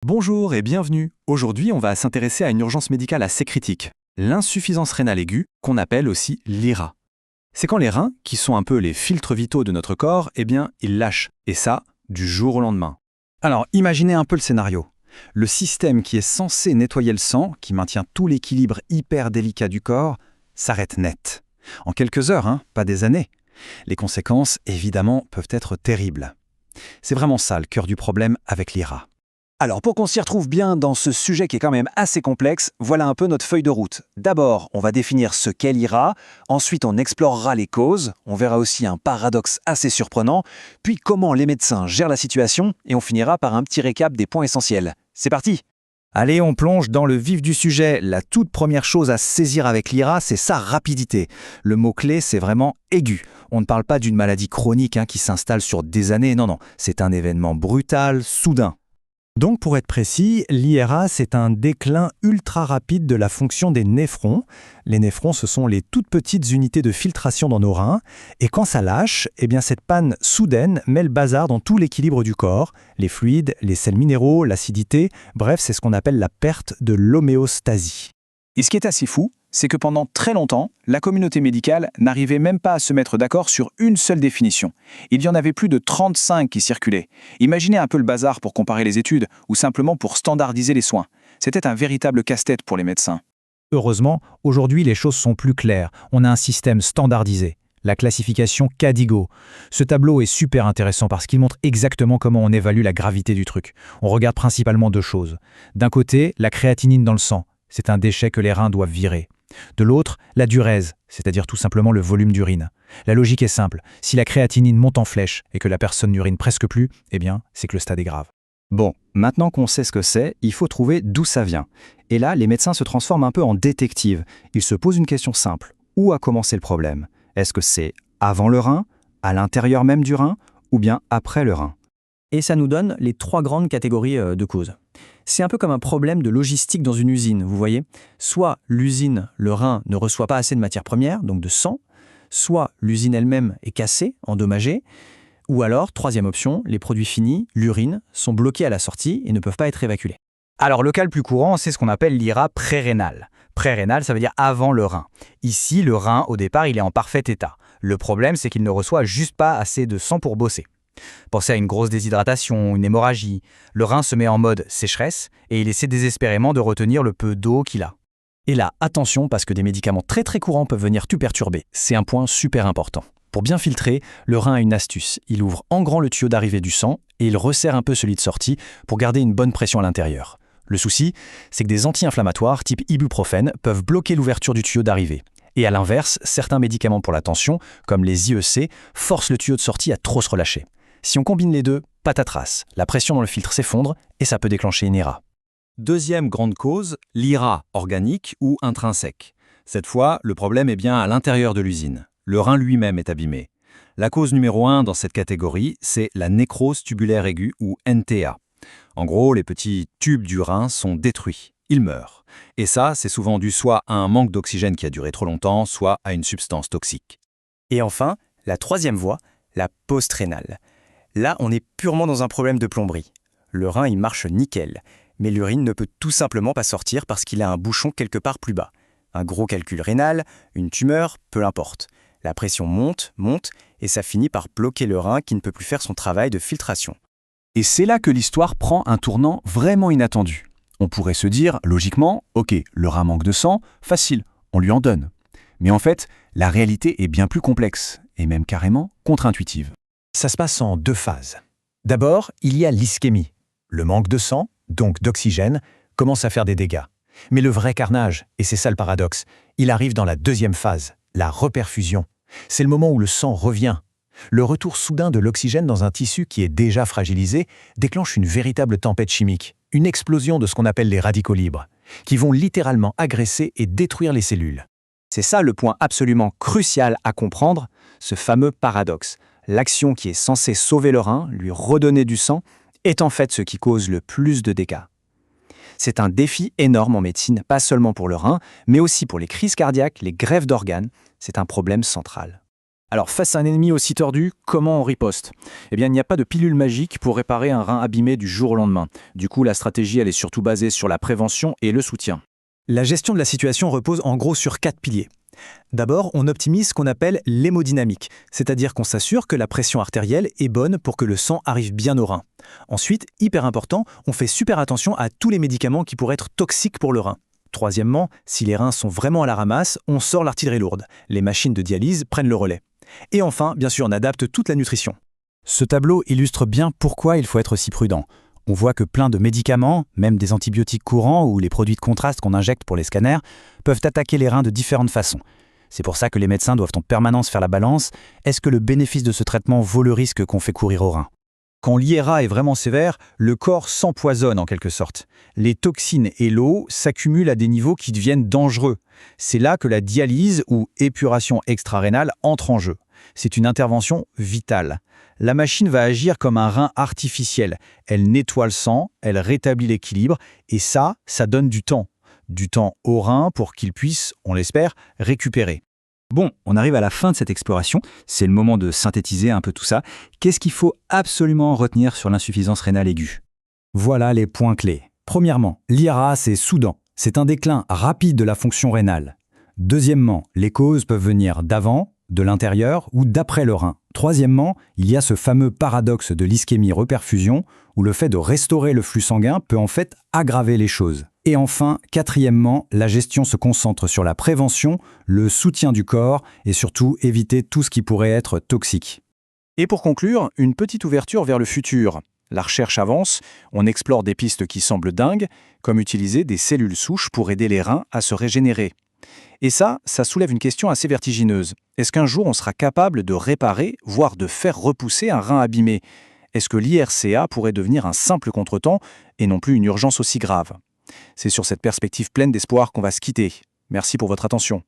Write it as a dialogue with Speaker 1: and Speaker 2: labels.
Speaker 1: Bonjour et bienvenue. Aujourd'hui, on va s'intéresser à une urgence médicale assez critique, l'insuffisance rénale aiguë, qu'on appelle aussi l'IRA. C'est quand les reins, qui sont un peu les filtres vitaux de notre corps, ils lâchent, et ça, du jour au lendemain.
Speaker 2: Alors, imaginez un peu le scénario. Le système qui est censé nettoyer le sang, qui maintient tout l'équilibre hyper délicat du corps, s'arrête net. En quelques heures, pas des années. Les conséquences, évidemment, peuvent être terribles. C'est vraiment ça le cœur du problème avec l'IRA.
Speaker 3: Alors pour qu'on s'y retrouve bien dans ce sujet qui est quand même assez complexe, voilà un peu notre feuille de route. D'abord, on va définir ce qu'est l'IRA, ensuite on explorera les causes, on verra aussi un paradoxe assez surprenant, puis comment les médecins gèrent la situation, et on finira par un petit récap des points essentiels. C'est parti!
Speaker 2: Allez, on plonge dans le vif du sujet. La toute première chose à saisir avec l'IRA, c'est sa rapidité. Le mot-clé, c'est vraiment aigu. On ne parle pas d'une maladie chronique qui s'installe sur des années, non, c'est un événement brutal, soudain.
Speaker 4: Donc pour être précis, l'IRA, c'est un déclin ultra rapide de la fonction des néphrons. Les néphrons, ce sont les toutes petites unités de filtration dans nos reins. Et quand ça lâche, cette panne soudaine met le bazar dans tout l'équilibre du corps, les fluides, les sels minéraux, l'acidité, bref, c'est ce qu'on appelle la perte de l'homéostasie.
Speaker 3: Et ce qui est assez fou, c'est que pendant très longtemps, la communauté médicale n'arrivait même pas à se mettre d'accord sur une seule définition. Il y en avait plus de 35 qui circulaient. Imaginez un peu le bazar pour comparer les études ou simplement pour standardiser les soins. C'était un véritable casse-tête pour les médecins.
Speaker 4: Heureusement, aujourd'hui, les choses sont plus claires. On a un système standardisé, la classification KDIGO. Ce tableau est super intéressant parce qu'il montre exactement comment on évalue la gravité du truc. On regarde principalement deux choses. D'un côté, la créatinine dans le sang. C'est un déchet que les reins doivent virer. De l'autre, la diurèse, c'est-à-dire tout simplement le volume d'urine. La logique est simple, si la créatinine monte en flèche et que la personne n'urine presque plus, c'est que le stade est grave.
Speaker 2: Bon, maintenant qu'on sait ce que c'est, il faut trouver d'où ça vient. Et là, les médecins se transforment un peu en détectives. Ils se posent une question simple. Où a commencé le problème? Est-ce que c'est avant le rein, à l'intérieur même du rein, ou bien après le rein?
Speaker 5: Et ça nous donne les trois grandes catégories de causes. C'est un peu comme un problème de logistique dans une usine, vous voyez. Soit l'usine, le rein, ne reçoit pas assez de matières premières, donc de sang, soit l'usine elle-même est cassée, endommagée, ou alors, troisième option, les produits finis, l'urine, sont bloqués à la sortie et ne peuvent pas être évacués.
Speaker 2: Alors le cas le plus courant, c'est ce qu'on appelle l'IRA pré-rénal. Pré-rénal, ça veut dire avant le rein. Ici, le rein, au départ, il est en parfait état. Le problème, c'est qu'il ne reçoit juste pas assez de sang pour bosser. Pensez à une grosse déshydratation, une hémorragie. Le rein se met en mode sécheresse et il essaie désespérément de retenir le peu d'eau qu'il a.
Speaker 5: Et là, attention parce que des médicaments très très courants peuvent venir tout perturber. C'est un point super important. Pour bien filtrer, le rein a une astuce. Il ouvre en grand le tuyau d'arrivée du sang et il resserre un peu celui de sortie pour garder une bonne pression à l'intérieur. Le souci, c'est que des anti-inflammatoires type ibuprofène peuvent bloquer l'ouverture du tuyau d'arrivée. Et à l'inverse, certains médicaments pour la tension, comme les IEC, forcent le tuyau de sortie à trop se relâcher. Si on combine les deux, patatras, la pression dans le filtre s'effondre et ça peut déclencher une IRA.
Speaker 1: Deuxième grande cause, l'IRA organique ou intrinsèque. Cette fois, le problème est bien à l'intérieur de l'usine. Le rein lui-même est abîmé. La cause numéro 1 dans cette catégorie, c'est la nécrose tubulaire aiguë ou NTA. En gros, les petits tubes du rein sont détruits. Ils meurent. Et ça, c'est souvent dû soit à un manque d'oxygène qui a duré trop longtemps, soit à une substance toxique.
Speaker 5: Et enfin, la troisième voie, la post-rénale. Là, on est purement dans un problème de plomberie. Le rein, il marche nickel, mais l'urine ne peut tout simplement pas sortir parce qu'il a un bouchon quelque part plus bas. Un gros calcul rénal, une tumeur, peu importe. La pression monte, et ça finit par bloquer le rein qui ne peut plus faire son travail de filtration.
Speaker 3: Et c'est là que l'histoire prend un tournant vraiment inattendu. On pourrait se dire, logiquement, ok, le rein manque de sang, facile, on lui en donne. Mais en fait, la réalité est bien plus complexe, et même carrément contre-intuitive.
Speaker 4: Ça se passe en deux phases. D'abord, il y a l'ischémie. Le manque de sang, donc d'oxygène, commence à faire des dégâts. Mais le vrai carnage, et c'est ça le paradoxe, il arrive dans la deuxième phase, la reperfusion. C'est le moment où le sang revient. Le retour soudain de l'oxygène dans un tissu qui est déjà fragilisé déclenche une véritable tempête chimique, une explosion de ce qu'on appelle les radicaux libres, qui vont littéralement agresser et détruire les cellules.
Speaker 5: C'est ça le point absolument crucial à comprendre, ce fameux paradoxe. L'action qui est censée sauver le rein, lui redonner du sang, est en fait ce qui cause le plus de dégâts. C'est un défi énorme en médecine, pas seulement pour le rein, mais aussi pour les crises cardiaques, les greffes d'organes. C'est un problème central. Alors, face à un ennemi aussi tordu, comment on riposte? Eh bien, il n'y a pas de pilule magique pour réparer un rein abîmé du jour au lendemain. Du coup, la stratégie, elle est surtout basée sur la prévention et le soutien.
Speaker 2: La gestion de la situation repose en gros sur 4 piliers. D'abord, on optimise ce qu'on appelle l'hémodynamique, c'est-à-dire qu'on s'assure que la pression artérielle est bonne pour que le sang arrive bien au rein. Ensuite, hyper important, on fait super attention à tous les médicaments qui pourraient être toxiques pour le rein. Troisièmement, si les reins sont vraiment à la ramasse, on sort l'artillerie lourde. Les machines de dialyse prennent le relais. Et enfin, bien sûr, on adapte toute la nutrition.
Speaker 4: Ce tableau illustre bien pourquoi il faut être si prudent. On voit que plein de médicaments, même des antibiotiques courants ou les produits de contraste qu'on injecte pour les scanners, peuvent attaquer les reins de différentes façons. C'est pour ça que les médecins doivent en permanence faire la balance. Est-ce que le bénéfice de ce traitement vaut le risque qu'on fait courir au rein?
Speaker 2: Quand l'IRA est vraiment sévère, le corps s'empoisonne en quelque sorte. Les toxines et l'eau s'accumulent à des niveaux qui deviennent dangereux. C'est là que la dialyse ou épuration extra-rénale entre en jeu. C'est une intervention vitale. La machine va agir comme un rein artificiel. Elle nettoie le sang, elle rétablit l'équilibre, et ça donne du temps. Du temps au rein pour qu'il puisse, on l'espère, récupérer.
Speaker 1: Bon, on arrive à la fin de cette exploration. C'est le moment de synthétiser un peu tout ça. Qu'est-ce qu'il faut absolument retenir sur l'insuffisance rénale aiguë?
Speaker 4: Voilà les points clés. Premièrement, l'IRA, c'est soudain. C'est un déclin rapide de la fonction rénale. Deuxièmement, les causes peuvent venir d'avant, de l'intérieur ou d'après le rein. Troisièmement, il y a ce fameux paradoxe de l'ischémie-reperfusion où le fait de restaurer le flux sanguin peut en fait aggraver les choses. Et enfin, quatrièmement, la gestion se concentre sur la prévention, le soutien du corps et surtout éviter tout ce qui pourrait être toxique.
Speaker 5: Et pour conclure, une petite ouverture vers le futur. La recherche avance, on explore des pistes qui semblent dingues, comme utiliser des cellules souches pour aider les reins à se régénérer. Et ça soulève une question assez vertigineuse. Est-ce qu'un jour on sera capable de réparer, voire de faire repousser un rein abîmé? Est-ce que l'IRCA pourrait devenir un simple contretemps et non plus une urgence aussi grave? C'est sur cette perspective pleine d'espoir qu'on va se quitter. Merci pour votre attention.